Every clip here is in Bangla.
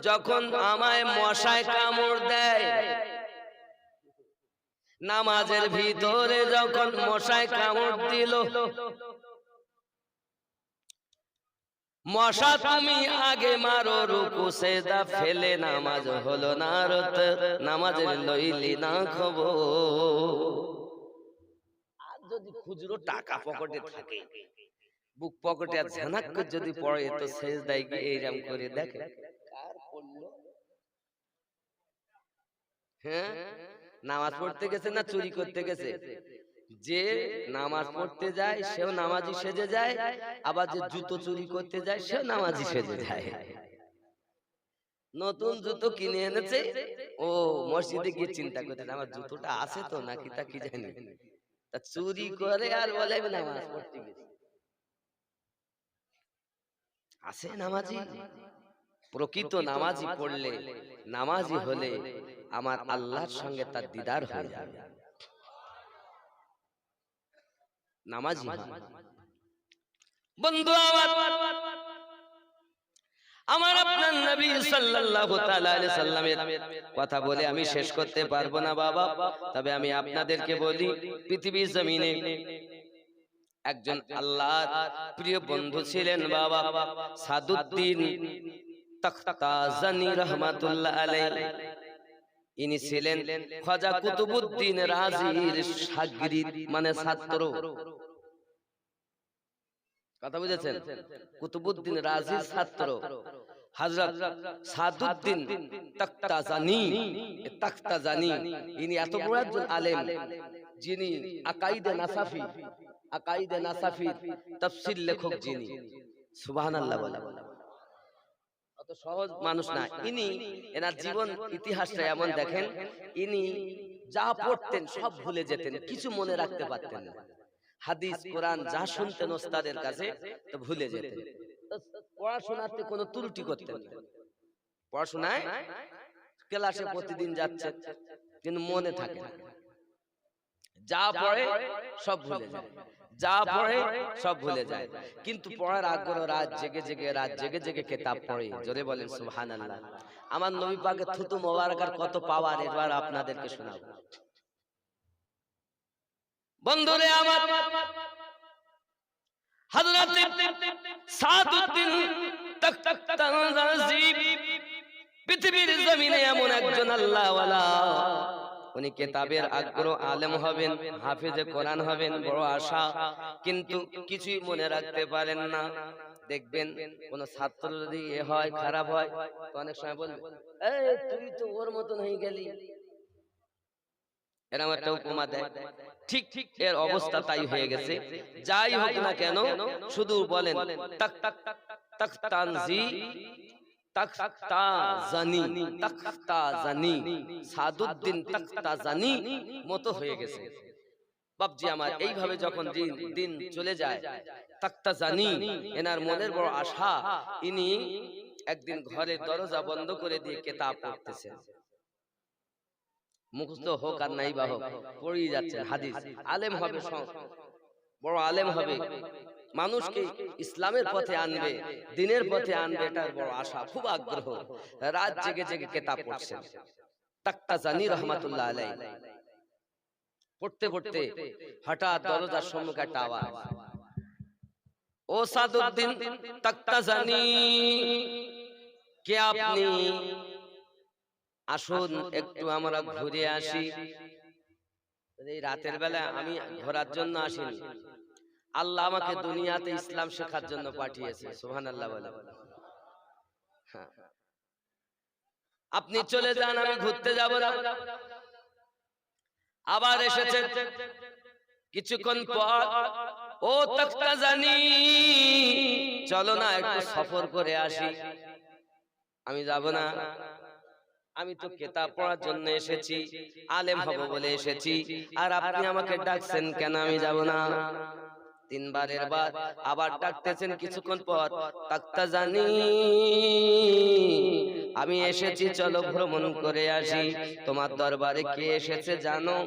যখন আমায় মশায় কামড় দেয়, নামাজের ভিতরে যখন মশায় কামড় দিল, মশা তুমি আগে মারো, রুকু সেজদা ফেলে নামাজ হলো না, নামাজের লইলি না খবর। আর যদি খুচরো টাকা পকেটে থাকে, বুক পকেটে আর ঝানাক করে যদি পড়ে, তো সেজদায় গিয়ে এইরকম করে দেখে কার পড়লো। হ্যাঁ, নামাজ পড়তে গেছে না চুরি করতে গেছে? যে নামাজ পড়তে যায় সেও নামাজি সেজে যায়, আবার যে জুতো চুরি করতে যায় সেও নামাজি সেজে যায়। নতুন জুতো কিনে এনেছে, ও মসজিদে গিয়ে চিন্তা করতে, আমার জুতোটা আছে তো নাকি তা কি জানি, তা চুরি করে আর বলে আমি নামাজ পড়তে গেছি। আছে নামাজি? প্রকৃত নামাজি পড়লে, নামাজি হলে আমার আল্লাহর সঙ্গে তার দিদার হয়ে যাবে। নামাজি বন্ধু আমার আপনার নবী সাল্লাল্লাহু তাআলা আলাইহি সাল্লামের কথা বলে আমি শেষ করতে পারবো না বাবা, তবে আমি আপনাদেরকে বলি, পৃথিবীর জমিনে একজন আল্লাহর প্রিয় বন্ধু ছিলেন বাবা, সাদুদ্দিন তখতাজানি রহমাতুল্লাহ আলাইহি। ইনি ছিলেন খাজা কুতুবউদ্দিন রাজির শাগরিদ, মানে ছাত্র। কথা বুঝেছেন? কুতুবউদ্দিন রাজির ছাত্র হযরত সাদুদ্দিন তখতাজানি। তখতাজানি ইনি এত বড় একজন আলেম, যিনি আকাইদে নাসাফি তাফসীর লেখক, যিনি সুবহানাল্লাহ বলেন। অত সহজ মানুষ না ইনি। এনার জীবন ইতিহাসটা এমন দেখেন, ইনি যা পড়তেন সব ভুলে যেতেন, কিছু মনে রাখতে পারতেন না। হাদিস কোরআন যা শুনতেন ওস্তাদের কাছে, তো ভুলে যেতেন। পড়াশোনাতে কোনো ত্রুটি করতেন না। পড়াশোনায় ক্লাসে প্রতিদিন যাচ্ছেন, কিন্তু মনে থাকে না। যা পড়ে সব ভুলে যায়, যা পড়ে সব ভুলে যায়। কিন্তু পড়ার আগ্রহ, রাত জেগে জেগে কিতাব পড়ে। জোরে বলেন সুবহানাল্লাহ। আমার নবী পাকের থুতু মোবারকের কত পাওয়ার, এবার আপনাদেরকে শোনাবো। বন্ধুরে আমার, হযরত সাদউদ্দিন তখতাজানি পৃথিবীর জমিনে এমন একজন আল্লাহওয়ালা, উনি কিতাবের আগ্রহ, আলেম হবেন, হাফেজে কোরআন হবেন, বড় আশা, কিন্তু কিছুই মনে রাখতে পারেন না। দেখবেন কোন ছাত্র যদি হয়, খারাপ হয়, তো অনেক সময় বলবে, এই তুই তো ওর মতন হয়ে গেলি, এরকম একটা উপমা দেয়। ঠিক ঠিক এর অবস্থা তাই হয়ে গেছে। যাই হোক না কেন, শুধু বলেন তখতানজি তখতাজানি সাদুদ্দিন তখতাজানি মতো হয়ে গেছে। বাপজি আমার, এইভাবে যখন দিন চলে যায়, তখতাজানি এনার মনের বড় আশা, ইনি একদিন ঘরের দরজা বন্ধ করে দিয়ে কিতাব পড়তেছেন। মুখস্থ হোক আর নাই বা হোক, পড়েই যাচ্ছেন হাদিস। আলেম হবে, বড় আলেম হবে, মানুষকে ইসলামের পথে আনবে, দ্বীনের পথে আনবে, এটার বড় আশা, খুব আগ্রহ। রাত জেগে জেগে কিতাব পড়ছেন তখতাজানি রাহমাতুল্লাহ আলাইহি। পড়তে পড়তে হঠাৎ দরজার সম্মুখে একটা আওয়াজ, ও সাদউদ্দিন তখতাজানি, কে আপনি? আসুন একটু আমরা ঘুরে আসি। এই রাতের বেলা আমি ঘোরার জন্য আসিনি, আল্লাহ আমাকে দুনিয়াতে ইসলাম শেখার জন্য পাঠিয়েছে। সুবহানাল্লাহ বলে। আপনি চলে যান, আমি ঘুরতে যাব না। আবার এসেছে কিছুক্ষণ পর, ও তখতাজানি, চলো না একটু সফর করে আসি। আমি যাব না, আমি তো কিতাব পড়ার জন্য এসেছি, আলেম হব বলে এসেছি, আর আপনি আমাকে ডাকছেন কেন? আমি যাব না। তিনবারের বার আবার ডাকতেছেন কিছুক্ষণ পর, তখতাজানি, আমি এসেছি, চলো ভ্রমণ করে আসি। তোমার দরবারে কে এসেছে জানো?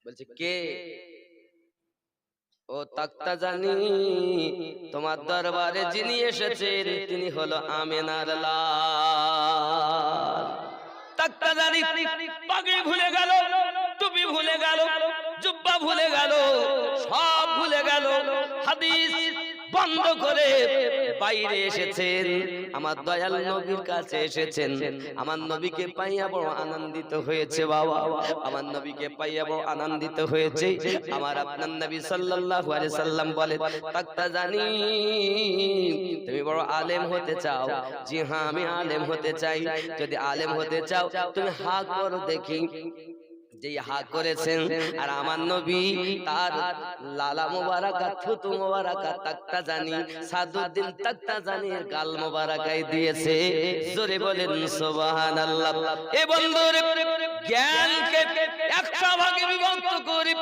বলছে কে? ও তাক্তা জানি, তোমার দরবারে যিনি এসেছেন তিনি হলো আমেনার লাল। তাক্তা জানি পাগড়ি ভুলে গেল, টুপি ভুলে গেল, জুব্বা ভুলে গেল, সব ভুলে গেল, হাদিস বন্ধ করে বাইরে এসেছেন, আমার দয়াল নবীর কাছে এসেছেন। আমার নবীকে পাইয়া বড় আনন্দিত হয়েছে বাবা, আমার নবীকে পাইয়া বড় আনন্দিত হয়েছে। আমার আপনার নবী সাল্লাল্লাহু আলাইহি সাল্লাম বলে, তাক্তা জানি তুমি বড় আলেম হতে চাও? জি হ্যাঁ, আমি আলেম হতে চাই। যদি আলেম হতে চাও তুমি হা করো দেখি। যেই হা করেছেন, আর আমার নবী তার লালা মোবারকা, থুতু মোবারকা তাক্তা জানি, সাদুদ্দিন তাক্তা জানির গাল মোবারকায় দিয়েছে। জোরে বলেন সুবহানাল্লাহ। এ বন্ধুরে, জ্ঞানকে 100 ভাগে বিভক্ত করে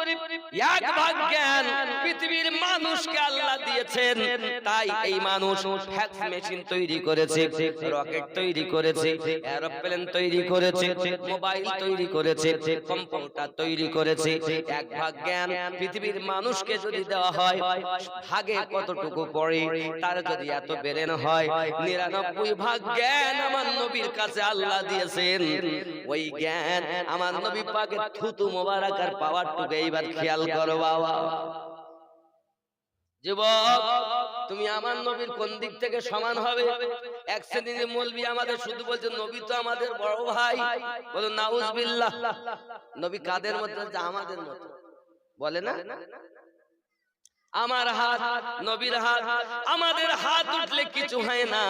এক ভাগ জ্ঞান পৃথিবীর মানুষকে আল্লাহ দিয়েছেন। তাই এই মানুষ ফ্যাক্স মেশিন তৈরি করেছে, রকেট তৈরি করেছে, এরোপ্লেন তৈরি করেছে, মোবাইল তৈরি করেছে, কম্পিউটার তৈরি করেছে। এক ভাগ জ্ঞান পৃথিবীর মানুষকে যদি দেওয়া হয়, ভাগে কতটুকু পড়ে তার যদি এত বেরেন হয়, 99 ভাগ জ্ঞান আমার নবীর কাছে আল্লাহ দিয়েছেন। ওই জ্ঞান আমার নবী পাকের থুতু মোবারকার পাওয়ারটুকু এইবার খেয়াল করো বাবা। যুবক, তুমি আমার নবীর কোন দিক থেকে সমান হবে? এক শ্রেণীর মৌলবি আমাদের শুধু বলছে নবী তো আমাদের বড় ভাই, বলো নাউজুবিল্লাহ। নবী কাদের মতো? আমাদের মতো বলে না। আমার হাত নবীর হাত, আমাদের হাত উঠলে কিছু হয় না,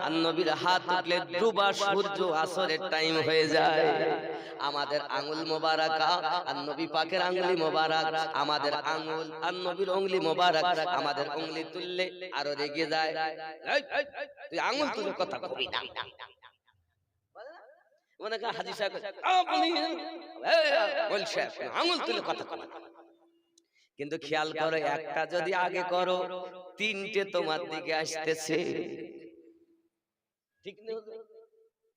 আর নবীর হাত উঠলে ডুবা সূর্য আসরের টাইম হয়ে যায়। আমাদের আঙ্গুল মোবারকা আর নবী পাকের আঙ্গুলি মোবারক, আমাদের আঙ্গুল আর নবীর আঙ্গুলি মোবারক, আমাদের আঙ্গুলি তুললে আরো রেগে যায়। তুই আঙ্গুল তুলে কথা কবি না, মনে কর হাজী সাহেব বলছে আঙ্গুল তুলে কথা কবি। কিন্তু খেয়াল করো, একটা যদি আগে করো, 3টে তোমার দিকে আসতেছে। ঠিক নেই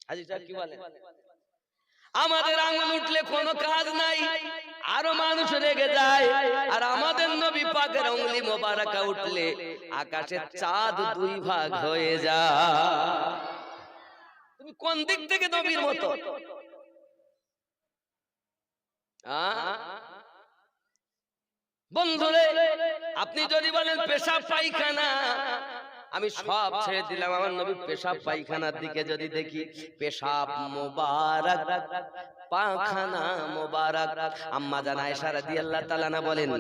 হাজী সাহেব কি বলে? আমাদের আঙ্গুল উঠলে কোনো কাজ নাই, আরো মানুষ রেগে যায়। আর আমাদের নবী পাকের আঙ্গুলি মোবারকা উঠলে আকাশের চাঁদ 2 ভাগ হয়ে যায়। তুমি কোন দিক থেকে নবীর মতো? বন্ধুরে, আপনি যদি বলেন পেশাব পায়খানা, আমি সব ছেড়ে দিলাম। আমার নবী পেশাব পায়খানার দিকে যদি দেখি, পেশাব মোবারক, পায়খানা মোবারক। আম্মা জান আয়েশা রাদিয়াল্লাহু তাআলা না বলেন,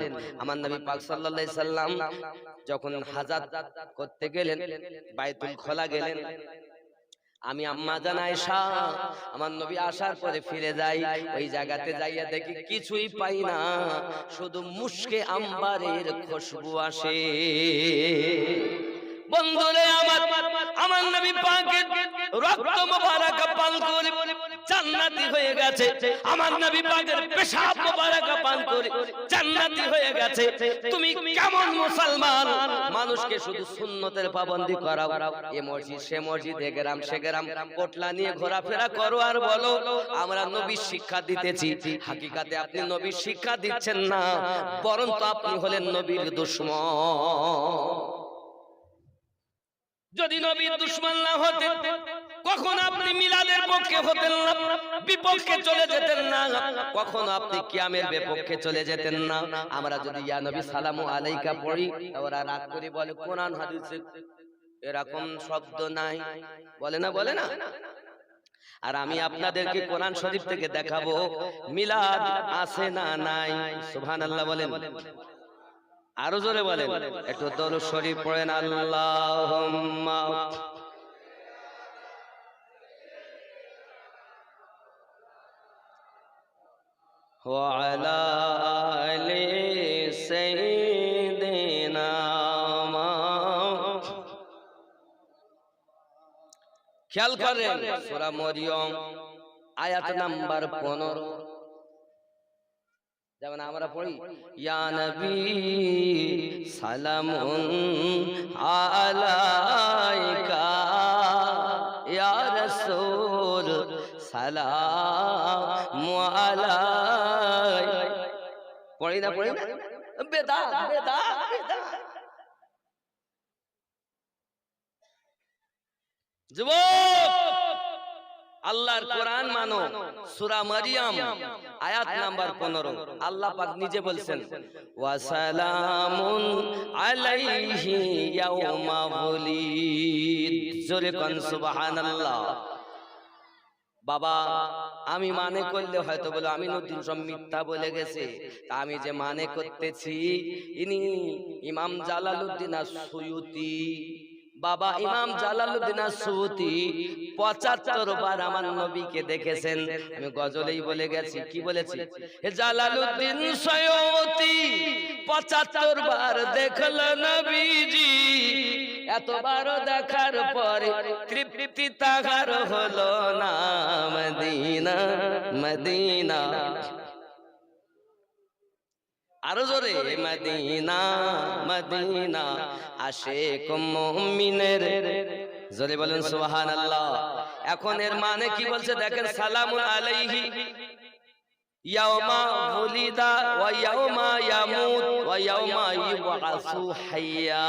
আমার নবী পাক সাল্লাল্লাহু আলাইহি সাল্লাম যখন হাজাত করতে গেলেন, বাইতুল খোলা গেলেন, আমি আম্মা জান আয়েশা আমার নবী আসার পরে ফিরে যাই, ওই জায়গাতে যাইয়া দেখি কিছুই পাই না, শুধু মুশকে আম্বারের খুশবু আসে। বন্ধুরে আমার নবী পাকের রক্ত মোবারক পান করে জান্নাতি হয়ে গেছে, আমার নবী পাকের পেশাব মোবারক পান করে জান্নাতি হয়ে গেছে। তুমি কেমন মুসলমান, মানুষকে শুধু সুন্নতের পাবন্দি করাও, এ মসজিদ সে মসজিদ, এ গ্রাম সে গ্রাম, পোটলা নিয়ে ঘোরাফেরা করো আর বলো আমরা নবীর শিক্ষা দিতেছি। হাকিকাতে আপনি নবীর শিক্ষা দিচ্ছেন না, বরং তো আপনি হলেন নবীর দুশমন। যদি নবীর দুশমন না হতেন, কখন আপনি মিলাদের পক্ষে হতেন না, বিপক্ষে চলে যেতেন না, কখন আপনি কিয়ামের বিপক্ষে চলে যেতেন না। আমরা যদি ইয়া নবী সালামু আলাইকা পড়ি, ওরা রাগ করে বলে কোরআন হাদিসে এরকম শব্দ নাই, বলে না, বলে না। আর আমি আপনাদেরকে কোরআন শরীফ থেকে দেখাবো মিলাদ আছে না নাই। সুবহানাল্লাহ বলেন, আরো জোরে বলেন, একটু দরুদ শরীফ পড়েন। আল্লাহুম্মা ওয়া আলা আলি সাইয়্যিদিনা। খেয়াল করেন সূরা মরিয়ম আয়াত নাম্বার 15, যেমন আমরা পড়ি ইয়া নবী সালামুন আলাইকা, ইয়া রাসূল সালামু আলাইকা। পড়ি না, পড়ি না, বেদাত বেদাত বেদাত। যুবক, আল্লাহর কোরআন মানো। সূরা মারিয়াম আয়াত নাম্বার 15 আল্লাহ পাক নিজে বলছেন, ওয়া সালামুন আলাইহি ইয়াউমা ওয়ালিদ। জোরে কোন সুবহানাল্লাহ। বাবা, আমি মানে করলে হয়তো বলে আমিনুদ্দিন সব মিথ্যা বলে গেছে, তা আমি যে মানে করতেছি, ইনি ইমাম জালালউদ্দিন আস-সুয়ুতি। বাবা ইমাম জালালউদ্দিন আস-সুয়ুতি ৭৫ বার আমার নবীকে দেখেছেন। আমি গজলেই বলে গেছি, কি বলেছি? জালালউদ্দিন সুয়ুতি ৭৫ বার দেখল নবীজি। এতবার দেখার পরে তৃপ্তি তাহার হলো না। মদিনা মদিনা, আরো জোরে, মদিনা মদিনা আশিক মুমিনের। জোরে বলেন সুবহানাল্লাহ। এখন এর মানে কি বলছে দেখেন, সালামুন আলাইহি ইয়াউমা ওয়ালিদা ওয়া ইয়াউমা ইয়ামুত ওয়া ইয়াউমা ইউবআসু হাইয়া।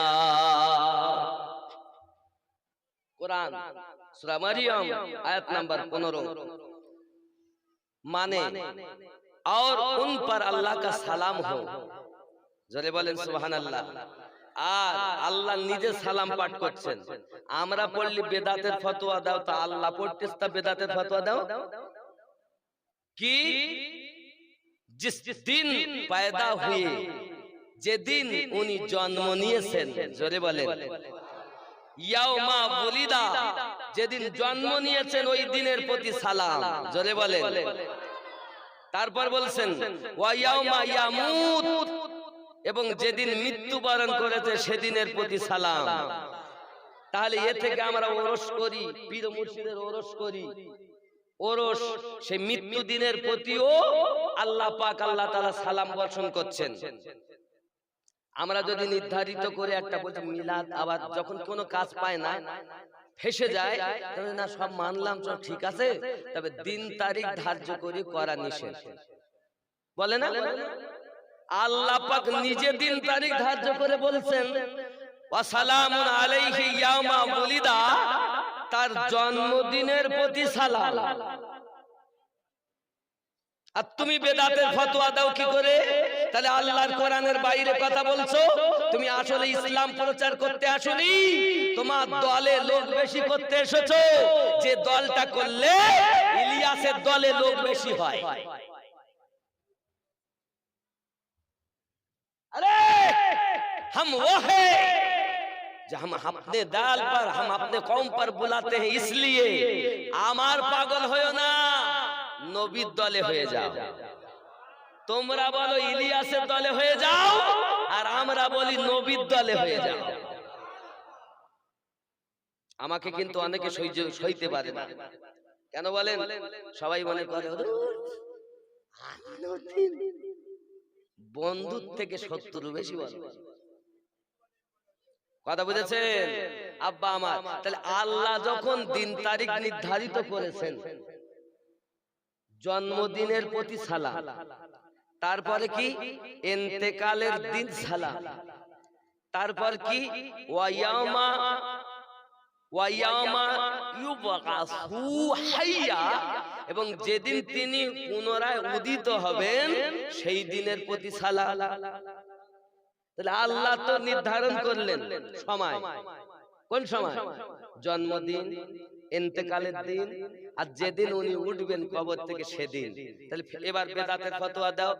कुरान सूरा मरियम आयत नंबर 15 माने और उन पर अल्लाह का सलाम हो। जरे बोलें सुभान अल्लाह। আর আল্লাহ নিজে সালাম পাঠ করছেন। আমরা পড়লি বেদাতের ফতোয়া দাও, তা আল্লাহ পড়তেছ তা বেদাতের ফতোয়া দাও কি? जिस दिन पैदा हुए, যেদিন উনি জন্ম নিয়েছেন, জোরে বলেন ইয়াউমা ওয়ালিদা, যেদিন জন্ম নিয়েছেন ওই দিনের প্রতি সালাম। জোরে বলেন। তারপর বলছেন ওয়া ইয়াউমা ইয়ামুত, এবং যেদিন মৃত্যুবরণ করেছে সেদিনের প্রতি সালাম। তাহলে এ থেকে আমরা ওরস করি, পীর মুর্শিদের ওরস করি। ওরস সেই মৃত্যু দিনের প্রতিও আল্লাহ পাক আল্লাহ তাআলা সালাম বর্ষণ করছেন। আমরা যদি নির্ধারিত করে একটা বলছি মিলাদ, আবার যখন কোনো কাজ পায় না, ফেসে যায়, তাহলে না সব মানলাম, সব ঠিক আছে, তবে দিন তারিখ ধার্য করে করা নিষেধ, বলে না? আল্লাহ পাক নিজে দিন তারিখ ধার্য করে বলছেন ওয়া সালামুন আলাইহি ইয়াউমা ওয়ালিদা, তার জন্মদিনের প্রতি সালাম। আর তুমি বেদাতের ফতোয়া দাও কি করে? তাহলে আল্লাহর কোরআনের বাইরে কথা বলছো। তুমি আসলে ইসলাম প্রচার করতে আসোনি, তোমার দলে লোক বেশি করতে এসেছো। যে দলটা করলে ইলিয়াসের দলে লোক বেশি হয়। अरे हम वो है जो हम अपने दाल पर, हम अपने कौम पर बुलाते हैं, इसलिए আমার পাগল হয়ো না, নবীর দলে হয়ে যাও। তোমরা বলো ইলিয়াসের দলে হয়ে যাও, আর আমরা বলি নবীর দলে হয়ে যাও। আমাকে কিন্তু অনেকে সইতে পারে না। কেন বলেন? সবাই মনে করে বন্ধুর থেকে শত্রু বেশি বলে। কথা বুঝেছেন আব্বা আমার? তাহলে আল্লাহ যখন দিন তারিখ নির্ধারিত করেছেন, জন্মদিনের প্রতি সালাম, তারপরে কি ইন্তেকালের দিন সালাম, তারপর কি ওয়া ইয়াউমা ইউবআসু হাইয়া, এবং যেদিন তিনি পুনরায় উদিত হবেন সেই দিনের প্রতি সালাম। তাহলে আল্লাহ তো নির্ধারণ করলেন সময়। কোন সময়? জন্মদিন, ইন্তেকালের দিন, আর যেদিন উনি উঠবেন কবর থেকে সেদিন। তাহলে এবার বেদাতের ফতোয়া দাও।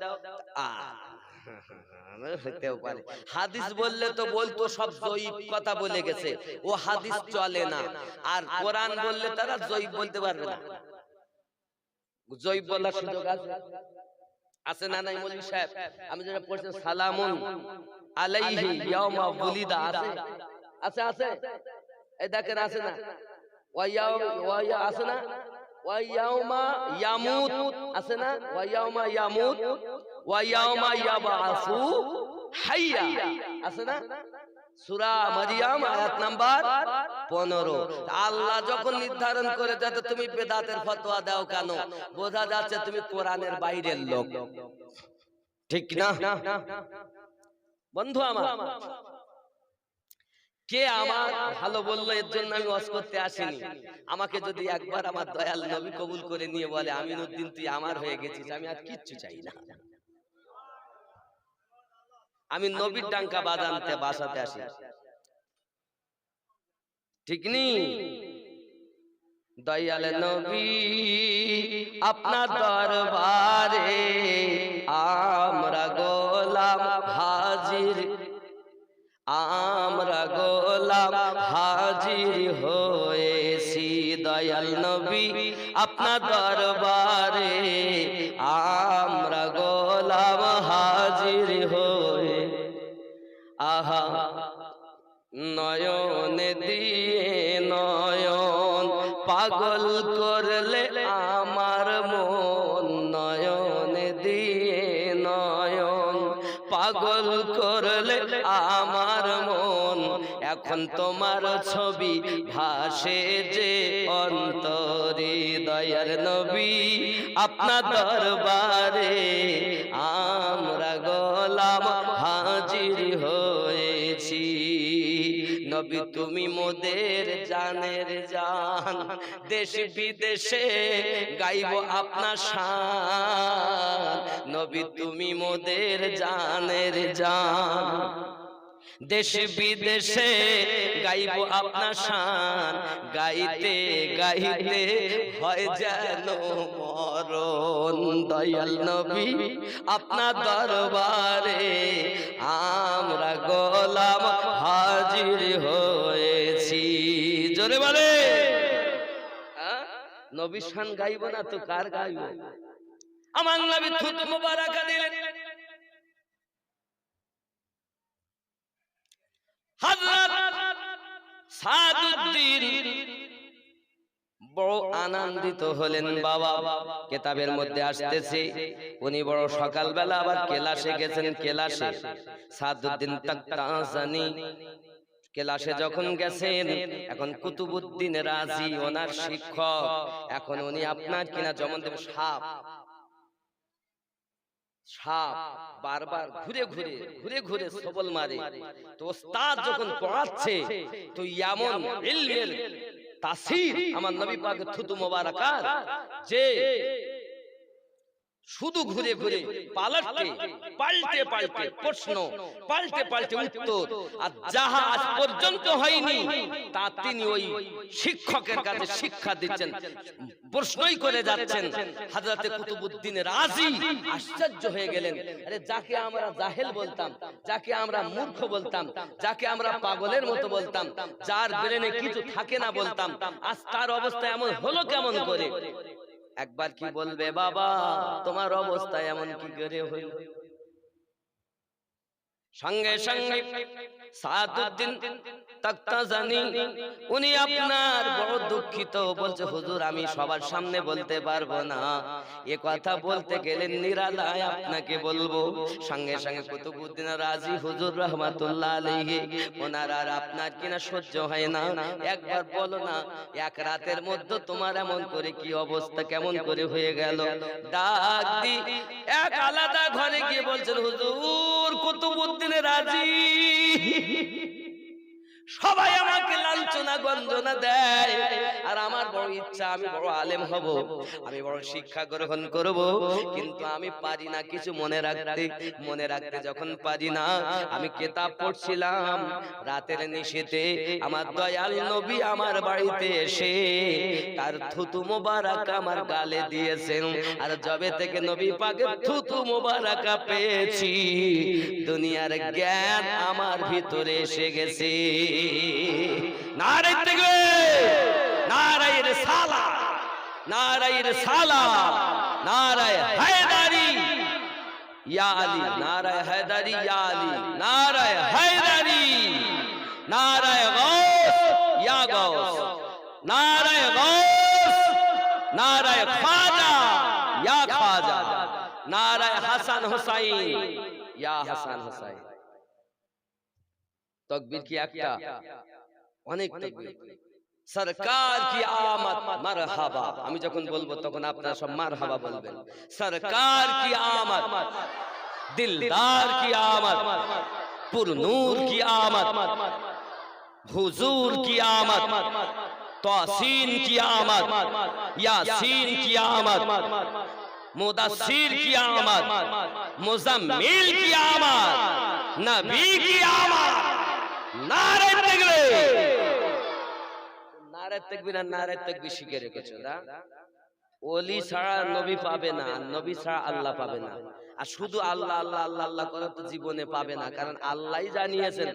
হতেও পারে হাদিস বললে তো বলতো সব জয়ীব কথা বলে গেছে, ও হাদিস চলে না। আর কোরআন বললে তারা জয়ীব বলতে পারবে না। জয়ীব বলার সুযোগ আছে না নাই? মৌলভী সাহেব, আমি যেটা পড়ছি সালামুন আলাইহি ইয়াউমা ওয়ালিদা, আছে আছে আছে, এই দেখেন আছে না? ওয়া আছে না? ওয়া ইয়াউমা ইয়ামুত আছে না? ওয়া ইয়াউমা ইয়ামুত ওয়া ইয়াউমা ইয়াবআসু হাইয়া আছে না? সূরা মারিয়াম আয়াত নাম্বার 15। আল্লাহ যখন নির্ধারণ করে যাতে তুমি বেদাতের ফতোয়া দাও কেন? বোঝা যাচ্ছে তুমি কোরআনের বাইরের লোক, ঠিক না? বন্ধু আমার, কে আমার ভালো বললো এর জন্য আমি ওয়াজ করতে আসিনি। আমাকে যদি একবার আমার দয়াল নবী কবুল করে নিয়ে বলে আমিনউদ্দিন তুই আমার হয়ে গেছিস, আমি আর কিচ্ছু চাই না। আমি নবীর ডাঙ্কা বাজাতে বাসাতে আসি, ঠিক নি? দয়াল নবী আপনার দরবারে আমরা গোলাম হাজির, আমরা গোলাম হাজির হয়েছি। দয়াল নবী আপনার দরবারে আমরা গোলাম হাজির হয়ে, আহা নয়ন দিয়ে নয়ন পাগল করলে আমার মন, নয়ন দিয়ে নয়ন পাগল করলে আমার মন। এখন তোমার ছবি ভাসে যে অন্তরে, দয়ার নবী আপনার দরবারে আমরা গোলাম হাজির হয়েছি। নবী তুমি মোদের জানের জান, দেশ বিদেশে গাইব আপনার শান। নবী তুমি মোদের জানের জান, দেশ বিদেশে গাইব আপনার শান। গাইতে গাইতে হয় যেন মরণ। দয়াল নবী আপনার দরবারে আমরা গোলাম হাজির হয়েছি। জোরে বলে নবী শান গাইব না তো কার গাইব? আমার নবী থুত মোবারক দিলেন। হযরত সাদউদ্দিন বড় আনন্দিত হলেন। বাবা কিতাবের মধ্যে আসতেছে উনি বড় সকালবেলা আবার কেলাসে গেছেন। কেলাসে সাদউদ্দিন তাকতাসানি কেলাসে যখন গেছেন, এখন কুতুবউদ্দিন রাজি ওনার শিক্ষক, এখন উনি আপনার কিনা যেমন সাপ সাপ বারবার ঘুরে ঘুরে ঘুরে ঘুরে সবল মারে। তো ওস্তাদ যখন পড়াচ্ছে তো এমন ইলমের তাসির আমার নবী পাকের থুতু মোবারকার যে শুধু ঘুরে ঘুরে পাল্টে পাল্টে পাল্টে প্রশ্ন, পাল্টে পাল্টে উত্তর, আর যাহা আজ পর্যন্ত হয়নি তা তিনি ওই শিক্ষকের কাছে শিক্ষা দিচ্ছেন, প্রশ্নই করে যাচ্ছেন। হযরতে কুতুবউদ্দিন রাজি আশ্চর্য হয়ে গেলেন। আরে যাকে আমরা জাহেল বলতাম, যাকে আমরা মূর্খ বলতাম, যাকে আমরা পাগলের মতো বলতাম, যার ব্রেনে কিছু থাকে না বলতাম, আজ তার অবস্থা এমন হলো কেমন করে? একবার কি বলবে বাবা তোমার অবস্থা এমন কি করে হইল? সঙ্গে সঙ্গে সাদউদ্দিন তাকতাসানি উনি আপনার বড় দুঃখিত, বলছে হুজুর আমি সবার সামনে বলতে পারবো না, এ কথা বলতে গেলে নিরালায় আপনাকে বলবো। সঙ্গে সঙ্গে কুতুবউদ্দিন রাজি হুজুর রাহমাতুল্লাহ আলাইহি ওনার আর আপনার কিনা সহ্য হয় না, একবার বলো না এক রাতের মধ্যে তোমার এমন করে কি অবস্থা কেমন করে হয়ে গেল? ডাক দি এক আলাদা ঘরে গিয়ে বলছেন হুজুর কুতুবউদ্দিন রাজি সবাই আমাকে লাঞ্ছনা গঞ্জনা দেয়, আর আমার বড় ইচ্ছা আমি বড় আলেম হব, আমি বড় শিক্ষা গ্রহণ করব, কিন্তু আমি পারি না কিছু মনে রাখতে যখন পারি না। আমি কিতাব পড়ছিলাম রাতের নিশীথে, আমার দয়াল নবী আমার বাড়িতে এসে তার থুতু মোবারক আমার গালে দিয়েছেন, আর যবে থেকে নবী পাকের থুতু মোবারক পেয়েছি দুনিয়ার জ্ঞান আমার ভিতরে এসে গেছে। নারে তাকবীর, নারে রিসালাত, নারে রিসালাত, নারে হায়দারি ইয়া আলী, নারে হায়দারি ইয়া আলী, নারে হায়দারি, নারে গাউস ইয়া গাউস, নারে গাউস, নারে খাজা ইয়া খাজা, নারে হাসান হুসাইন ইয়া হাসান হুসাইন। তকবীর কি একটা? অনেক তকবীর। সরকার কি আমত মারহাবা, আমি যখন বলবো তখন আপনারা সব মারহাবা বলবেন। সরকার কি আমত, দিলদার কি আমত, पुरनूर की आमद, हुजूर की आमद, तौसीन की आमद, यासीन की आमद, मुदस्सिर की आमद, मुजम्मिल की आमद, नबी की आमद। नारे तकबीर, नारे तकबीर আর নারে তাকবীর শিখে রেখেছো না। ওলি ছাড়া নবী পাবে না, নবী ছাড়া আল্লাহ পাবে না। আর শুধু আল্লাহ আল্লাহ আল্লাহ আল্লাহ করে তো জীবনে পাবে না, কারণ আল্লাহই জানিয়েছেন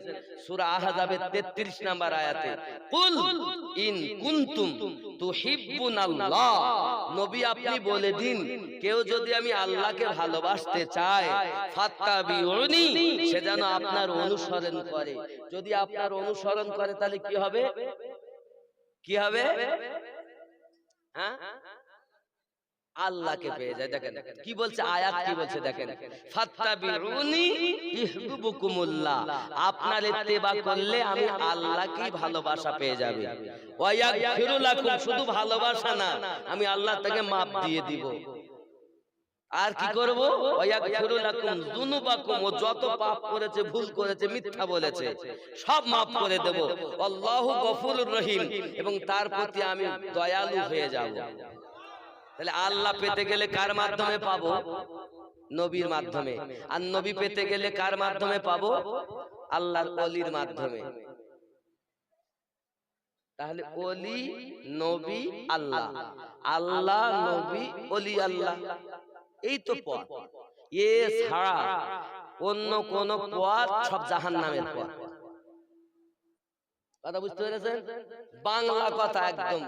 সূরা আহজাবের 33 নম্বর আয়াতে, কুল ইন কুনতুম তুহিব্বুনাল্লাহ, নবী আপনি বলে দিন কেউ যদি আমি আল্লাহকে ভালোবাসতে চায় ফাত্তাবিউনি, সে যেন আপনার অনুসরণ করে। যদি আপনার অনুসরণ করে তাহলে কি হবে? কি হবে? হ্যাঁ, আল্লাহকে পেয়ে যায়। দেখেন কি বলছে আয়াত, কি বলছে দেখেন, ফাত্তাবিউনি ইহবুকুমুল্লাহ, আপনার ইত্তেবা করলে আমি আল্লাহকেই ভালোবাসা পেয়ে যাবে। ওয়া ইয়াগফিরু লাকুম, শুধু ভালোবাসা না, আমি আল্লাহ তাকে মাফ দিয়ে দিব। আর কি করব? ওয়া ইয়াগফিরু লাকুম যুনুবাকুম, ও যত পাপ করেছে, ভুল করেছে, মিথ্যা বলেছে, সব মাফ করে দেব। আল্লাহু গফুরুর রহিম, এবং তার প্রতি আমি দয়ালু হয়ে যাব। তাহলে আল্লাহ পেতে গেলে কার মাধ্যমে পাবো? নবীর মাধ্যমে। আর নবী পেতে গেলে কার মাধ্যমে পাবো? আল্লাহর ওলির মাধ্যমে। তাহলে ওলি, নবী, আল্লাহ, আল্লাহ, নবী, ওলি, আল্লাহ, এই তো পথ। এ ছাড়া অন্য কোন পথ সব জাহান্নামের পথ। কথা বুঝতে পেরেছেন? বাংলা কথা একদম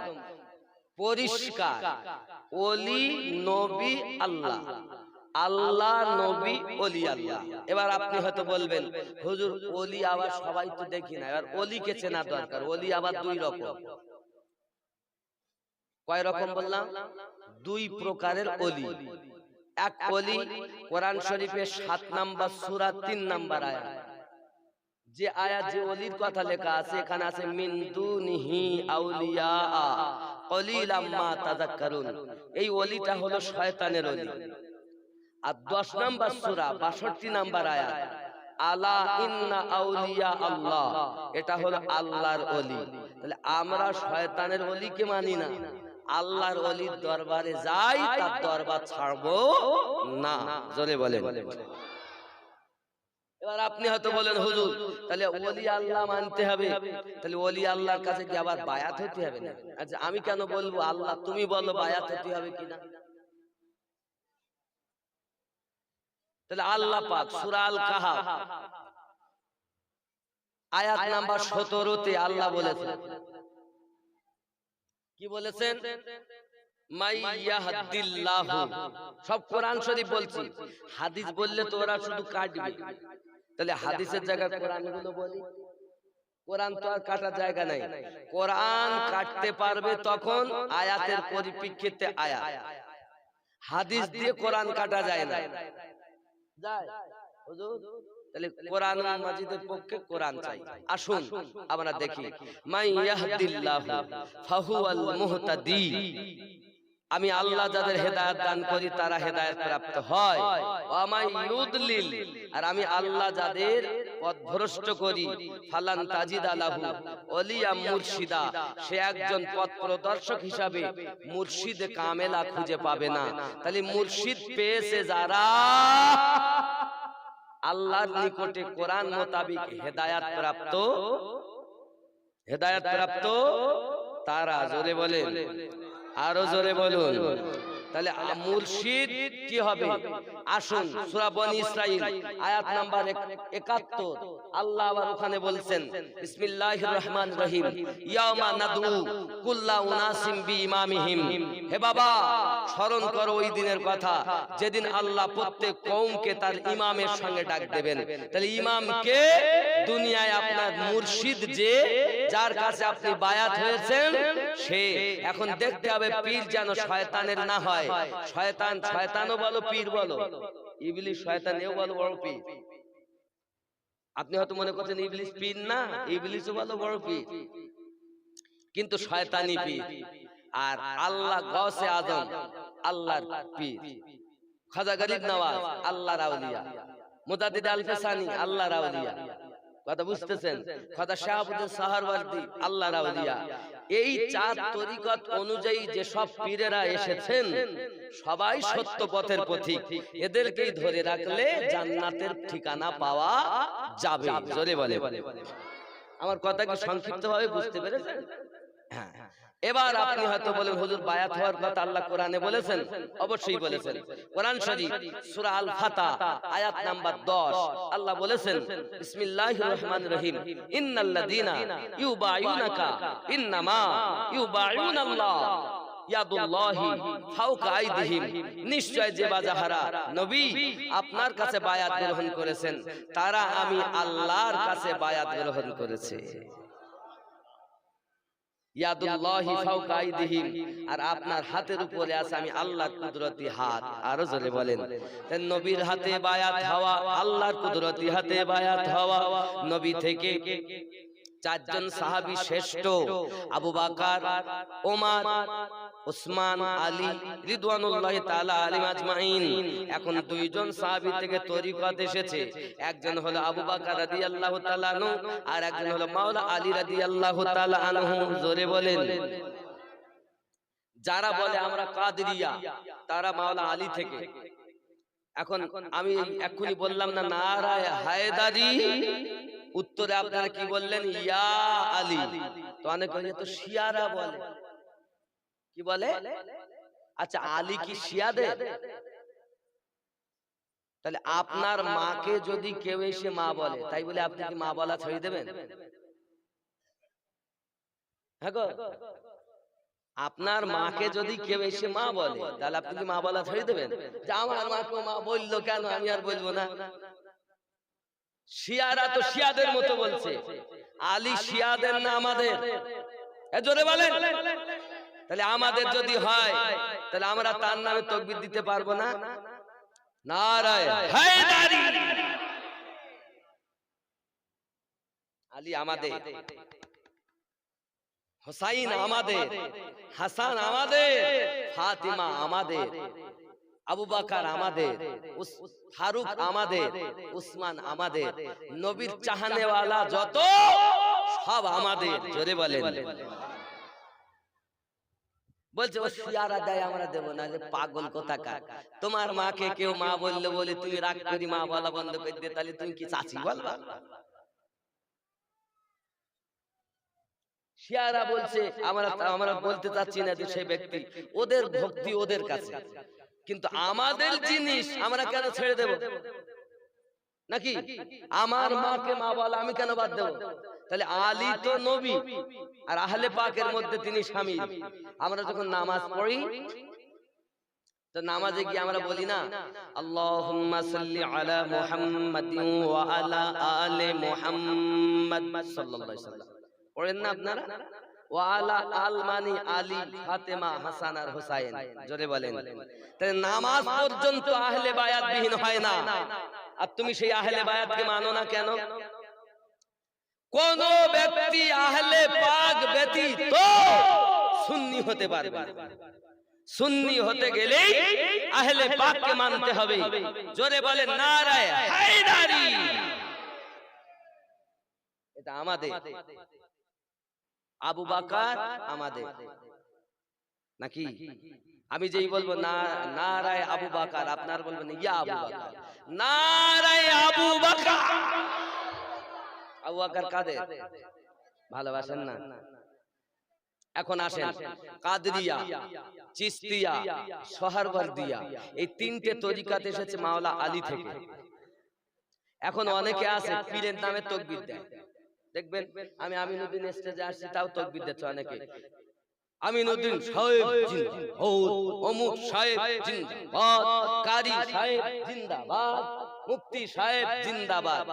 পরিষ্কার, ওলি, নবী, আল্লাহ, আল্লাহ, নবী, ওলি, আল্লাহ। এবার আপনি হয়তো বলবেন হুজুর ওলি আবার সবাই তো দেখি না, এবার ওলিকে চেনা দরকার। ওলি আবার দুই রকম। কয় রকম বললাম? দুই প্রকারের ওলি। এক ওলি কোরআন শরীফের 7 নম্বর সূরা 3 নম্বর আয়াত, যে আয়াত, যে ওলির কথা লেখা আছে, এখানে আছে মিন দুনিহি আউলিয়া কলিলাম মা তাযাক্কারুন, এই ওলিটা হলো শয়তানের ওলি। আর 10 নম্বর সূরা 62 নম্বর আয়াত, আলা ইন্না আউলিয়া আল্লাহ, এটা হলো আল্লাহর ওলি। তাহলে আমরা শয়তানের ওলিকে মানি না, আল্লাহর ওলির দরবারে যাই, তার দরবার ছাড়বো না। জোরে বলেন। এবার আপনি হয়তো বলেন হুজুর তাহলে ওলি আল্লাহ মানতে হবে, তাহলে ওলি আল্লাহর কাছে কি আবার বায়াত হতে হবে না? আচ্ছা আমি কেন বলবো? আল্লাহ তুমি বলো বায়াত হতে হবে কিনা। তাহলে আল্লাহ পাক সূরা আল কাহাফ আয়াত নাম্বার 17 তে আল্লাহ বলেছেন, কি বলেছেন? মাইয়াহদিল্লাহু, সব কোরআন শরীফ বলছি, হাদিস বললে তো ওরা শুধু কাটবে। তাহলে হাদিসের জায়গায় কোরআন গুলো বলি, কোরআন তো আর কাটার জায়গা নাই। কোরআন কাটতে পারবে তখন আয়াতের পরিপ্রেক্ষিতে আয়াত, হাদিস দিয়ে কোরআন কাটা যায় না। যায় হুজুর? তাহলে কোরআন মাজিদের পক্ষে কোরআন চাই। আসুন আমরা দেখি, মাইয়াহদিল্লাহু ফাহুয়াল মুহতাদি, আমি আল্লাহ যাদের হেদায়েত দান করি তারা হেদায়েত প্রাপ্ত হয়। ওয়া মাইয়ুদলিল, আর আমি আল্লাহ যাদের পথভ্রষ্ট করি, ফালান তাজিদা লাহু ওলিয়া মুরশিদা, সে একজন পথ প্রদর্শক হিসাবে মুর্শিদ কামেলা খুঁজে পাবে না। তাহলে মুর্শিদ পেয়েছে যারা আল্লাহর নিকটে কোরআন মোতাবিক হেদায়েত প্রাপ্ত, হেদায়েত প্রাপ্ত তারা। জোরে বলেন, আরো জোরে বলুন। তাহলে মুর্শিদ কি হবে? আসুন সূরা বনী ইসরাইল আয়াত নাম্বার 71 আল্লাহ আবার ওখানে বলছেন, বিসমিল্লাহির রহমানির রহিম, ইয়াউমা নাদউ কুল্লা উনাসিম বিইমামিহিম, হে বাবা স্মরণ করো ওই দিনের কথা যেদিন আল্লাহ প্রত্যেক কওমকে তার ইমামের সঙ্গে ডাক দেবেন। তাহলে ইমামকে দুনিয়ায় আপনার মুর্শিদ, যে যার কাছে আপনি বায়াত হয়েছেন, সে এখন দেখতে হবে পীর যেন শয়তানের না হয়। শয়তান, শয়তানও বলো পীর বলো, ইবলিস শয়তানেও বলো বড় পীর। আপনি হয়তো মনে করছেন ইবলিস পীর না, ইবলিসও বলো বড় পীর, কিন্তু শয়তানি পীর। আর আল্লাহ গাউসে আজম আল্লাহর পীর, খাজা গরিব নওয়াজ আল্লাহর আউলিয়া, মুজাদ্দিদ আল-ফিসানি আল্লাহর আউলিয়া, কথা বুঝতেছেন? খাজা শাহাবুদ্দিন সাহারওয়ার্দী আল্লাহর আউলিয়া। এই চার তরিকত অনুযায়ী যে সব পীরেরা এসেছেন সবাই সত্য পথের পথিক। এদেরকেই ধরে রাখলে জান্নাতের ঠিকানা পাওয়া যাবে। জোরে বলে। আমার কথা কি সংক্ষিপ্তভাবে বুঝতে পেরেছেন? হ্যাঁ। এবার আপনি হয়তো বলেন হুজুর বায়াত হওয়ার কথা আল্লাহ কোরআনে বলেছেন। অবশ্যই বলেছেন। কোরআন শরীফ সূরা আল ফাতা আয়াত নাম্বার 10 আল্লাহ বলেছেন বিসমিল্লাহির রহমানির রহিম ইন্নাল্লাযীনা ইউবায়ুনাকা ইন্নামা ইউবায়ুনাল্লাহ ইয়াদুল্লাহি ফাওকা আইদিহিম, নিশ্চয় যে বাজাহারা নবী আপনার কাছে বায়াত গ্রহণ করেছেন তারা আমি আল্লাহর কাছে বায়াত গ্রহণ করেছে। ইয়াদুল্লাহি ফাওকা আইদিহিম, আর আপনার হাতের উপরে আছে আমি আল্লাহর কুদরতি হাত। আরো জোরে বলেন। তাই নবীর হাতে বায়াত হওয়া, আল্লাহর কুদরতি হাতে বায়াত হওয়া। নবী থেকে চারজন সাহাবী শ্রেষ্ঠ, আবু বকর, ওমর, উসমান, আলী রিদওয়ানুল্লাহি তাআলা আলাইহিম আজমাইন। এখন দুইজন সাহাবী থেকে তরিকত এসেছে। একজন হলো আবু বকর রাদিয়াল্লাহু তাআলা আনহু, আর একজন হলো মাওলা আলী রাদিয়াল্লাহু তাআলা আনহু। জোরে বলেন। যারা বলে আমরা কাদেরিয়া তারা মাওলা আলী থেকে। এখন আমি এক্ষুনি বললাম না নারায়ে হায়দারি, উত্তরে আপনারা কি বললেন? ইয়া আলী। তো অনেকে তো শিয়ারা বলে, কি বলে? আচ্ছা, আলী কি শিয়াদের? তাহলে আপনার মাকে যদি কেউ এসে মা বলে, তাই বলে আপনি কি মা বলা ছেড়ে দেবেন? হ্যাঁ গো, আপনার মাকে যদি কেউ এসে মা বলে তাহলে আপনি কি মা বলা ছেড়ে দেবেন? যে আমার মাকে মা বললো কেন, আমি আর বলবো না। শিয়ারা তো শিয়াদের মতো বলছে। আলী শিয়াদের না আমাদের? জোরে বলেন। তাহলে আমাদের যদি হয় তাহলে আমরা তার নামে তাকবীর দিতে পারবো না? নারায়ে হায়দারি। আলী আমাদের, হুসাইন আমাদের, হাসান আমাদের, ফাতিমা আমাদের, আবু বকর আমাদের, ফারুক আমাদের, উসমান আমাদের, নবীর চাহনেওয়ালা যত সব আমাদের। জোরে বলেন। বলছে ও শিয়ারা দেয় আমরা দেব না। যে পাগল কোথাকার, তোমার মাকে কেউ মা বললে বলে তুমি রাগ করি মা বলা বন্ধ করে দিয়ে, তাহলে তুমি কি চাচি বলবা? শিয়ারা বলছে আমরা বলতে চাচ্ছি না যে সেই ব্যক্তি, ওদের ভক্তি ওদের কাছে, কিন্তু আমাদের জিনিস আমরা কেন ছেড়ে দেব? নাকি আমার মাকে মা বলা আমি কেন বাদ দেব? তাহলে আলী তো নবী আর আহলে পাকের মধ্যে তিনি শামিল। আমরা যখন নামাজ পড়ি তো নামাজে গিয়ে আমরা বলি না আল্লাহুম্মা সাল্লি আলা মুহাম্মাদিন ওয়া আলা আলি মুহাম্মাদ সাল্লাল্লাহু আলাইহি ওয়াসাল্লাম পড়েন না আপনারা? ওয়া আলা আল মানি আলী, ফাতেমা, হাসান আর হুসাইন। জোরে বলেন। তাহলে নামাজ পর্যন্ত আহলে বায়াত বিহীন হয় না। আর তুমি সেই আহলে বায়াতকে মানো না কেন? কোন ব্যক্তি আহলে পাক ব্যতীত সুন্নি হতে পারবে না। সুন্নি হতে গেলে আহলে পাককে মানতে হবে। জোরে বলেন নারায়ে হায়দারি। এটা আমাদের। আবু বকর আমাদের নাকি? আমি যেই বলবো না নারায়ে আবু বকর, আপনার বলবেন ইয়া আবু বকর। নারায়ে আবু বকর। আবু বকর কাদের ভালোবাসেন না? এখন আসেন কাদরিয়া, চিশতিয়া, সোহরাওয়ার্দিয়া, এই তিনটে তরিকাতে এসেছে মাওলা আলী থেকে। এখন অনেকে আছে পীরের নামে তাকবীর দেয়। দেখবেন আমি আমিনুদ্দিন স্টেজে আসছি তাও তাকবীর দিচ্ছে অনেকে। আমিনুদ্দিন সাহেব জিন্দাবাদ, অমুক সাহেব জিন্দাবাদ, কারি সাহেব জিন্দাবাদ, মুফতি সাহেব জিন্দাবাদ।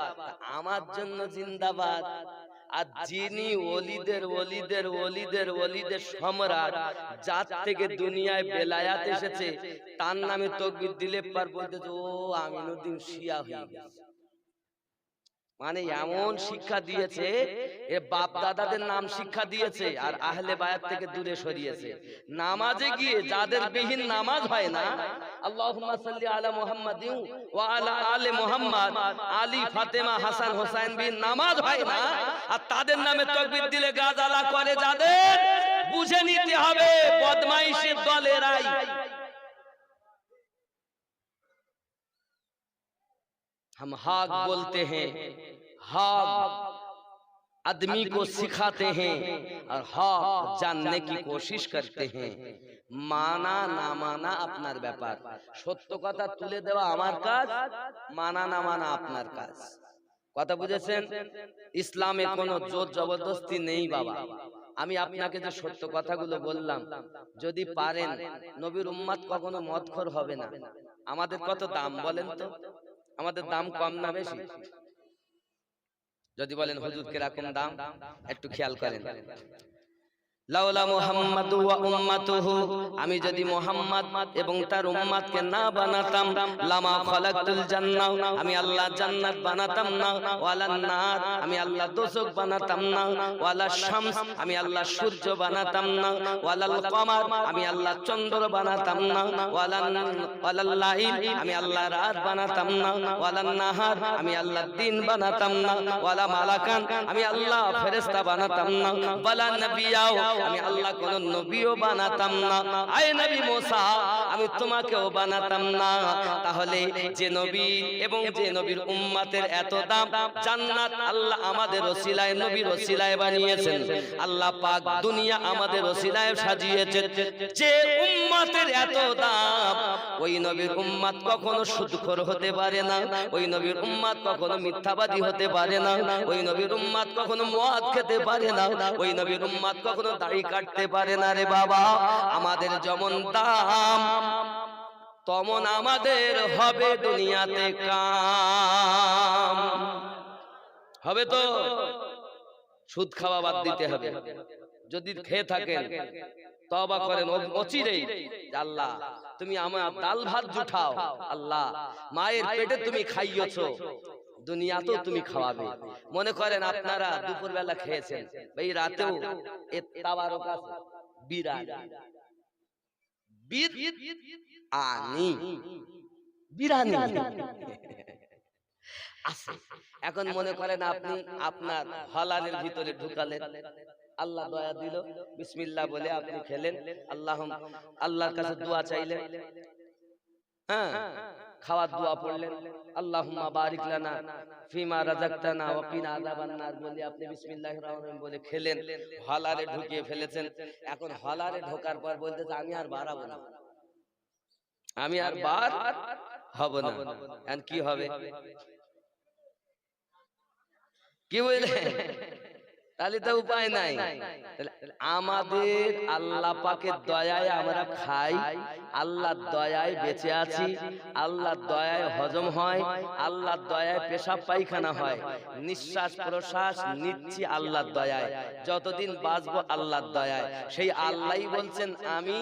আমার জন্য জিন্দাবাদ। আর যিনি ওলিদের ওলিদের ওলিদের ওলিদের সম্রাট, যার থেকে দুনিয়ায় বেলায়াত এসেছে, তার নামে তাকবীর দিলে পার বলতে ও আমিনুদ্দিন শিয়া হয়ে গেছে। মানে এমন শিক্ষা দিয়েছে, এ বাপ দাদাদের নাম শিক্ষা দিয়েছে আর আহলে বায়াত থেকে দূরে সরিয়েছে। নামাজে গিয়ে যাদের বিহীন নামাজ হয় না, আল্লাহুম্মা সাল্লি আলা মুহাম্মাদিন ওয়া আলা আলি মুহাম্মাদ, আলী ফাতেমা হাসান হোসেন বিহীন নামাজ হয় না, আর তাদের নামে তাকবীর দিলে গাজালা করে যাদের, বুঝে নিতে হবে বদমাইশের দলেরাই। हम हक बोलते हैं, हक आदमी को सिखाते हैं और हक जानने की कोशिश करते हैं। माना ना माना আপনার ব্যাপার, সত্য কথা তুলে দেওয়া আমার কাজ, মানা না মানা আপনার কাজ। কথা বুঝেছেন? ইসলামে কোনো জোর জবরদস্তি নেই বাবা। আমি আপনাকে যে সত্য কথাগুলো বললাম, যদি পারেন নবীর উম্মত কখনো মদখোর হবে না। আমাদের কত দাম বলেন তো? আমাদের দাম কম না বেশি? যদি বলেন হুজুর কিরকম দাম, একটু খেয়াল করেন। লাউলা মুহাম্মাদু ওয়া উম্মাতুহু, আমি যদি মুহাম্মদ এবং তার উম্মতকে না বানাতাম, লামা খালাকতুল জান্নাহ, আমি আল্লাহ জান্নাত বানাতাম না, ওয়ালান নার, আমি আল্লাহ দোজখ বানাতাম না, ওয়ালা শামস, আমি আল্লাহ সূর্য বানাতাম না, ওয়ালাল কমার, আমি আল্লাহ চন্দ্র বানাতাম না, ওয়ালাল লাইল, আমি আল্লাহ রাত বানাতাম না, ওয়ালান নাহার, আমি আল্লাহ দিন বানাতাম না, ওয়ালা মালাকান, আমি আল্লাহ ফেরেশতা বানাতাম না, ওয়ালা নবিয়াও, আমি আল্লাহ কোন নবীও বানাতাম না। আয় নবী মুসা, আমি তোমাকেও বানাতাম না। তাহলে যে নবী এবং যে নবীর উম্মতের এত দাম, জান্নাত আল্লাহ আমাদের ওসিলায়, নবীর ওসিলায় বানিয়েছেন। আল্লাহ পাক দুনিয়া আমাদের ওসিলায় সাজিয়েছেন। যে উম্মতের এত দাম, ওই নবীর উম্মত কখনো সুদখোর হতে পারে না, ওই নবীর উম্মত কখনো মিথ্যাবাদী হতে পারে না, ওই নবীর উম্মত কখনো মদ খেতে পারে না, ওই নবীর উম্মত কখনো দাড়ি কাটতে পারে না রে বাবা। আমাদের যেমন দাম, তেমন আমাদের হবে দুনিয়াতে কাম। হবে তো? সুদ খাওয়া বাদ দিতে হবে। যদি খেয়ে থাকেন তওবা করেন অচিরেই, আল্লাহ তুমি আমার ডাল ভাত জুঠাও, আল্লাহ মায়ের পেটে তুমি খাইয়েছো, দুনিয়াতেও তুমি খাওয়াবে। মনে করেন আপনারা দুপুর বেলা খেয়েছেন, এই রাতেও তাবারক আছে, বিরিয়ানি আছে। এখন মনে করেন আপনি আপনার হালালের ভিতরে ঢুকালেন, আল্লাহ দয়া দিল, বিসমিল্লাহ বলে আপনি খেলেন, আল্লাহর কাছে দোয়া চাইলেন, হ্যাঁ খাওয়ার দোয়া পড়লেন, আল্লাহুম্মা বারিক লানা ফিমা রাযাকতানা ওয়া কিনা আযাবান নার বলে আপনি বিসমিল্লাহির রহমানির রহিম বলে খেলেন, হলারে ঢুকিয়ে ফেলেছেন। এখন হলারে ঢোকার পর বলতেছে আমি আর বাড়াবো না, আমি আর বার হব না। এখন কি হবে? কি বললেন? তাহলে তো উপায় নাই। আমাদের আল্লাহ পাকের দয়ায় আমরা খাই, আল্লাহর দয়ায় বেঁচে আছি, আল্লাহর দয়ায় হজম হয়, আল্লাহর দয়ায় পেশাব পায়খানা হয়, নিঃশ্বাস প্রশ্বাস নিচ্ছি আল্লাহর দয়ায়, যতদিন বাঁচবো আল্লাহর দয়ায়। সেই আল্লাহই বলছেন আমি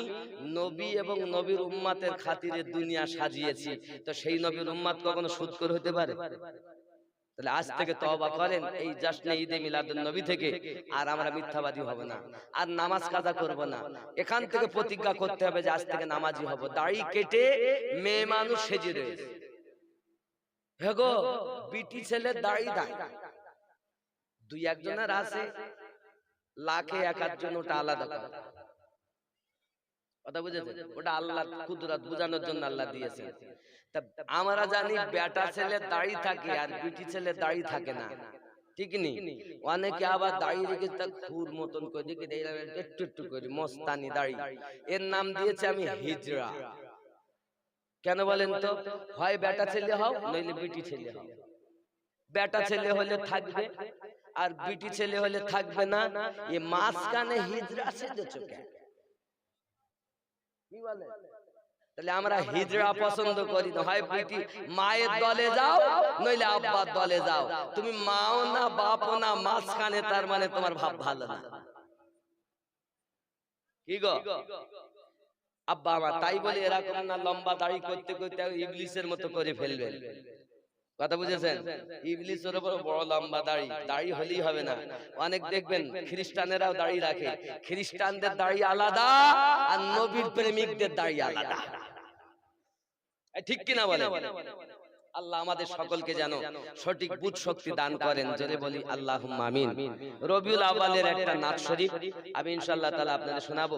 নবী এবং নবীর উম্মতের খাতিরে দুনিয়া সাজিয়েছি। তো সেই নবীর উম্মত কখনো সুদখোর হতে পারে? তাহলে আজ থেকে তওবা করেন এই জাশনে ঈদে মিলাদুন নবী থেকে, আর আমরা মিথ্যাবাদী হব না, আর নামাজ কাজা করব না। এখান থেকে প্রতিজ্ঞা করতে হবে যে আজ থেকে নামাজি হব। দাড়ি কেটে মেয়ে মানুষ সেজে রয়েছে, হেগো বিটি ছেলে দাড়ি দেয়, দুই একজনের আছে লাখে এক আধজন, ওটা আলাদা কথা বুঝেছেন? ওটা আল্লাহর কুদরত বোঝানোর জন্য আল্লাহ দিয়েছেন। আমরা জানি বেটা ছেলে দাড়ি থাকে আর বিটি ছেলে দাড়ি থাকে না, ঠিক নি? অনেকে আবার দাড়ি রেখে তা খুর মতন করে দিকে একটু একটু করে মস্তানি দাড়ি, এর নাম দিয়েছে আমি হিজড়া। কেন বলেন তো? হয় বেটা ছেলে হও নইলে বিটি ছেলে হও। বেটা ছেলে হলে থাকবে আর বিটি ছেলে হলে থাকবে না, এ মাঝখানে হিজড়া সেজেছো কেন? কি বলে? তাহলে আমরা হিজড়া পছন্দ করি না, হয় বিটি মায়ের দলে যাও নইলে আব্বার দলে যাও, তুমি মাও না বাপও না, মাঝখানে, তার মানে তোমার ভাব ভালো না। কি গো আব্বা আমার, তাই বলে এরকম না লম্বা দাড়ি করতে করতে ইবলিসের মতো করে ফেলবেন। কথা বুঝেছেন? ইবলিসের উপর বড় লম্বা দাড়ি, দাড়ি হলেই হবে না। অনেক দেখবেন খ্রিস্টানেরাও দাড়ি রাখে, খ্রিস্টানদের দাড়ি আলাদা আর নবীর প্রেমিকদের দাড়ি আলাদা। ঠিক কিনা বলেন? আল্লাহ আমাদের সকলকে যেন সঠিক বুঝ শক্তি দান করেন, জোরে বলি আল্লাহুম্মা আমিন। রবিউল আউয়ালের একটা নাত শরীফ আমি ইনশাআল্লাহ তাআলা আপনাদের শোনাবো।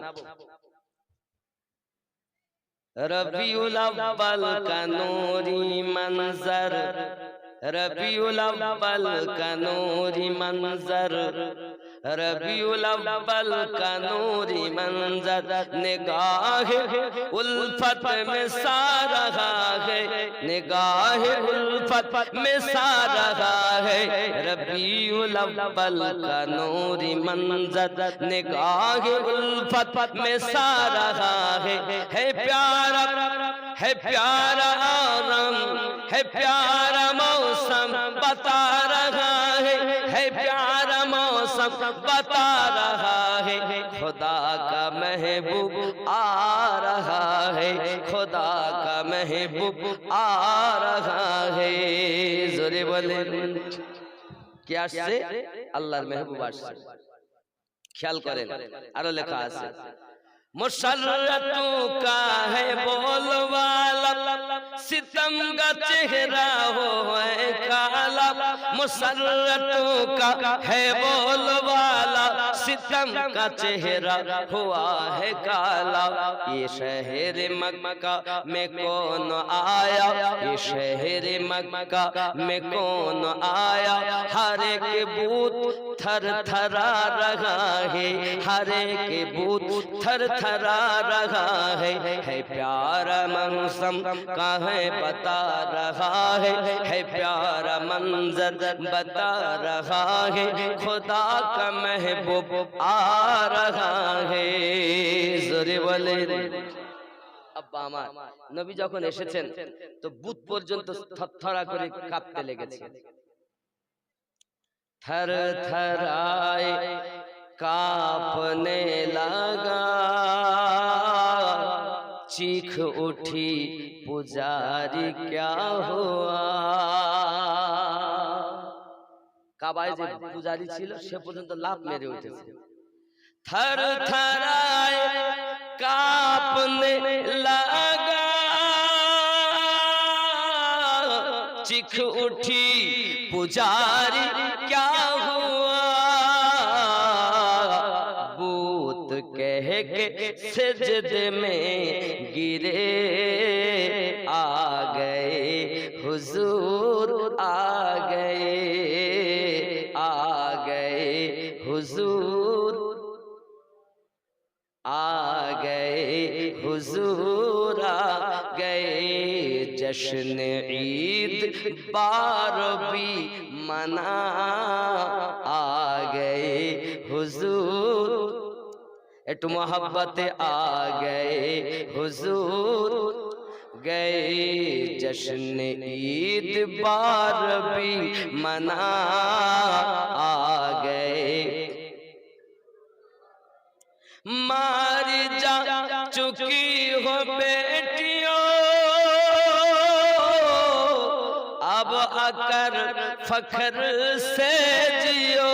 রবিউল আউয়াল কা নূরি মনজর, রবিউল আউয়াল কা নূরি মনজর, রবিউল আউয়াল কা নূরি মনজর, নিগাহে উলফত में सा रहा है, निगाहे उल्फत में सा रहा है, रबीउल अव्वल का नूरी मंजर, निगाहे उल्फत में सा रहा है प्यारा, है प्यारा आलम, है प्यारा मौसम बता रहा है प्यारा मौसम बता रहा है, खुदा का महबूब आ रहा है, खुदा का महबूब आ रहा है। जोरे बोले কি আসছে? আল্লাহর মেহবুব আসছে। খেয়াল করেন আরো লেখা আছে, मुशर्रतों का है बोलवाला, सितम का चेहरा हो है काला, मुशर्रतों का है बोलवाला, सितम का चेहरा हुआ है काला, ये शहर मक्का में कौन आया, ये शहर मक्का में कौन आया, हर एक बूत थर थरा रहा है, हर एक बूत थर थरा रहा है प्यारा मौसम का है बता रहा है प्यारा मंजर बता रहा है, खुदा का महबूब आ रहा है। जोरे बोले আব্বা আমার, নবী যখন এসেছেন তো বুত পর্যন্ত থরথরা করে কাঁপতে লেগেছে। थर थराए कांपने लगा, चीख उठी पुजारी क्या हुआ। কাবায় যে পূজারি ছিল সে পর্যন্ত লাফ মেরে উঠেছে। थर थराए कांपने लगा, चीख उठी पुजारी क्या हुआ, बूत कह के सजदे में गिरे, आ गए हुजूर आ गए, आ गए हुजूर आ गए हुजूर आ गए, जश्न ईद बार भी मना, आ गए हुजूर একটু मोहब्बत आ गए हुजूर गए, जश्न ईद बार भी मना, आ गए मारी जा चुकी हो बेटियों, अब आकर फख्र से जियो।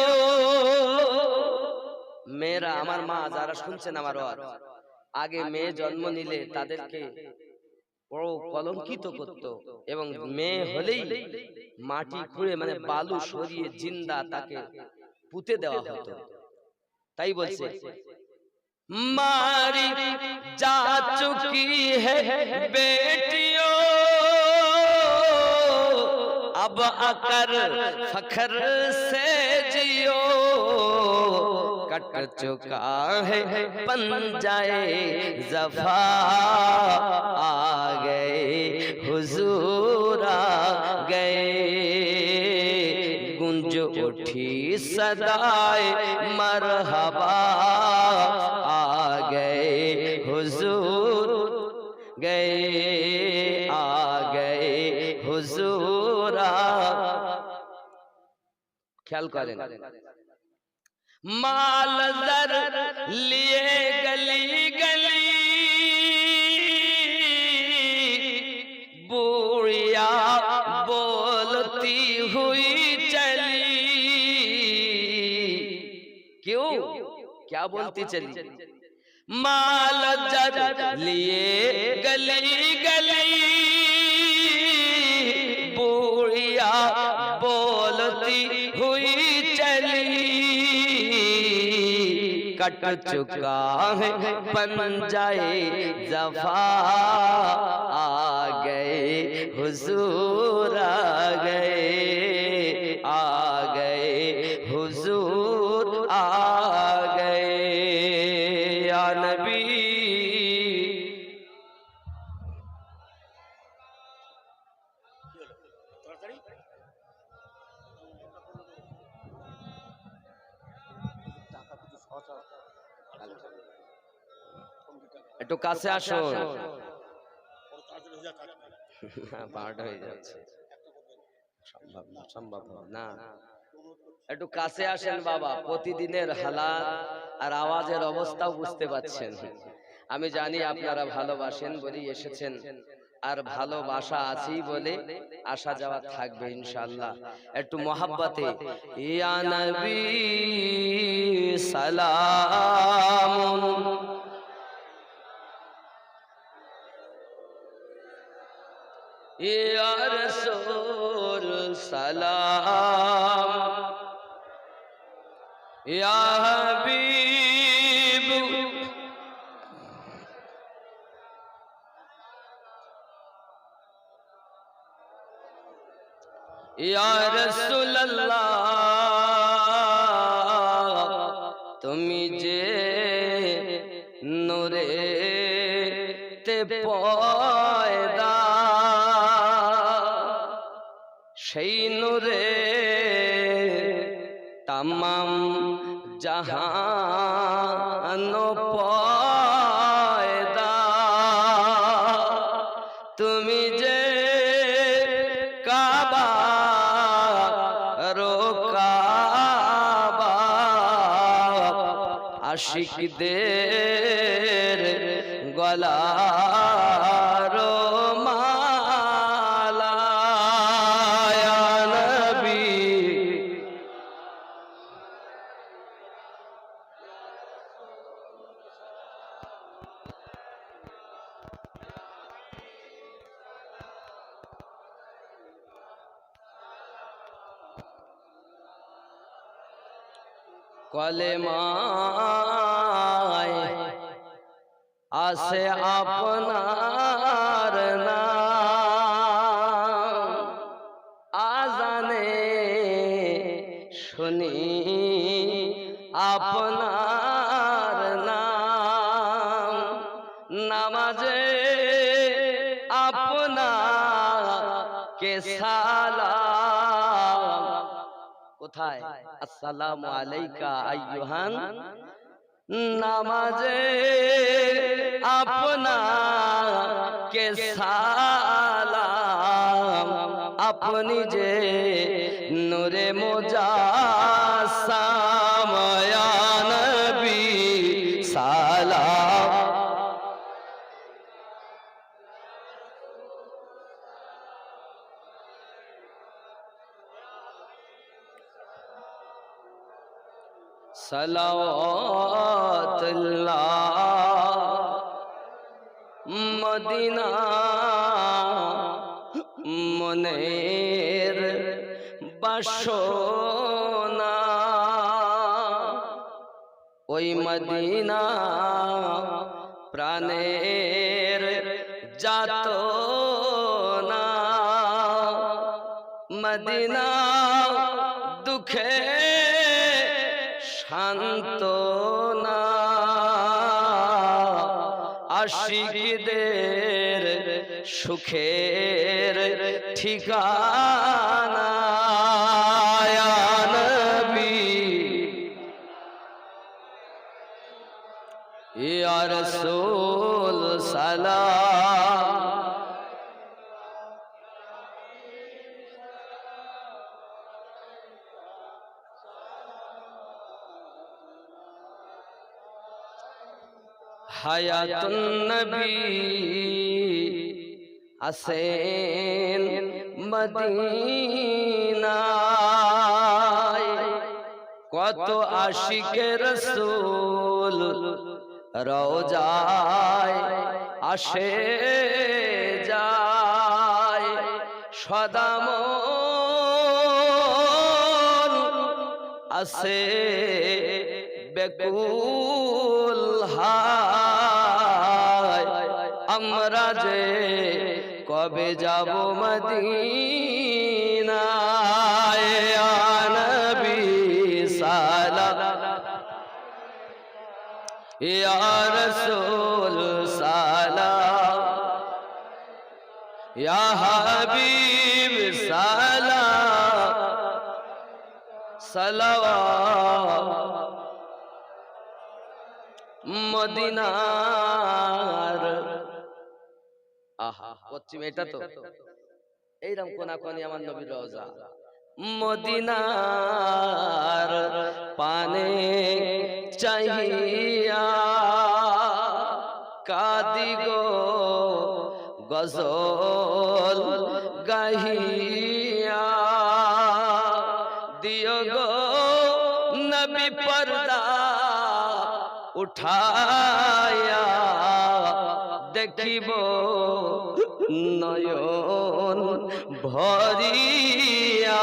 মেয়েরা, আমার মা যারা শুনছেন আমার ওয়াজ, আগে মেয়ে জন্ম নিলে তাদেরকে বড় কলঙ্কিত করত এবং মেয়ে হলেই মাটি খুঁড়ে মানে বালু সরিয়ে জিন্দা তাকে পুঁতে দেওয়া হতো। তাই বলছে मारी जा चुकी है बेटियों, अब आकर फख्र से जियो, कट चुका है पंजाए ज़फ़ा, आ गए हुजूर आ गए, गूंज उठी सदाए मरहबा, आ गए हुजूर गए, आ गए हुजूर। ख्याल करें, माल जर लिए गली गली, बूढ़िया बोल क्या बोलती चली, माल जर लिए गली गली बूढ़िया बोलती हुई चली, कट चुका है पंजाए जफा, आ गए हुजूर आ गए, आ गए हुजूर आ गए या नबी। একটু কাছে আসুন, বারোটা হয়ে যাচ্ছে, সম্ভব না। একটু কাছে আসেন বাবা, প্রতিদিনের হালাত আর আওয়াজের অবস্থাও বুঝতে পাচ্ছেন। আমি জানি আপনারা ভালোবাসেন বলেই এসেছেন, আর ভালোবাসা আছি বলে আসা যাওয়া থাকবে ইনশাআল্লাহ। একটু মহাব্বতে ইয়া নবী সালাম, या रसूल सलाम, या हबीब या रसूल अल्लाह, তুমি যে নূরে তে পয়দা, সেই নূরে तमाम जहान पैदा, তুমি যে কাবা রো কাবা, আশিকদের গলার মালা ইয়া নবী। কলেমায় আসে আপনার নাম, আজানে শুনি আপনার নাম, নামাজে আপনাকে সালাম, কোথায় আসসালামু আলাইকা আইয়ুহান, নামাজে আপনাকে সালাম, আপনি যে নূরে মুজাসসাম ইয়া নবী সালাম। সালাওয়াতুল্লাহ মদিনা মনের বাসনা, ওই মদিনা প্রাণের যাতনা, মদিনা দুঃখে শান্তনা, আশিকদের সুখের ঠিকানা ইয়া নবী, ইয়া রাসূল সালাম। হায়াতুন নবী আসেন মদিনায়, কত আশিকে রাসূল রওজায় আসে যায় সদামন আসে বেকুল হায় আমরা যে কবে যাব মদিনায় ইয়া নবী সালাম ইয়া রাসূল সালাম ইয়া হাবিব সালাম সালাওয়াত মদিনার আহা পশ্চিম এটা তো এইরকম কোনাকুনি আমার নবীর রওজা মদিনার পানে চাহিয়া কাদি গো গজল গাহিয়া দিও গো নবী পর্দা উঠায়া দেখিব নয়ন ভরিয়া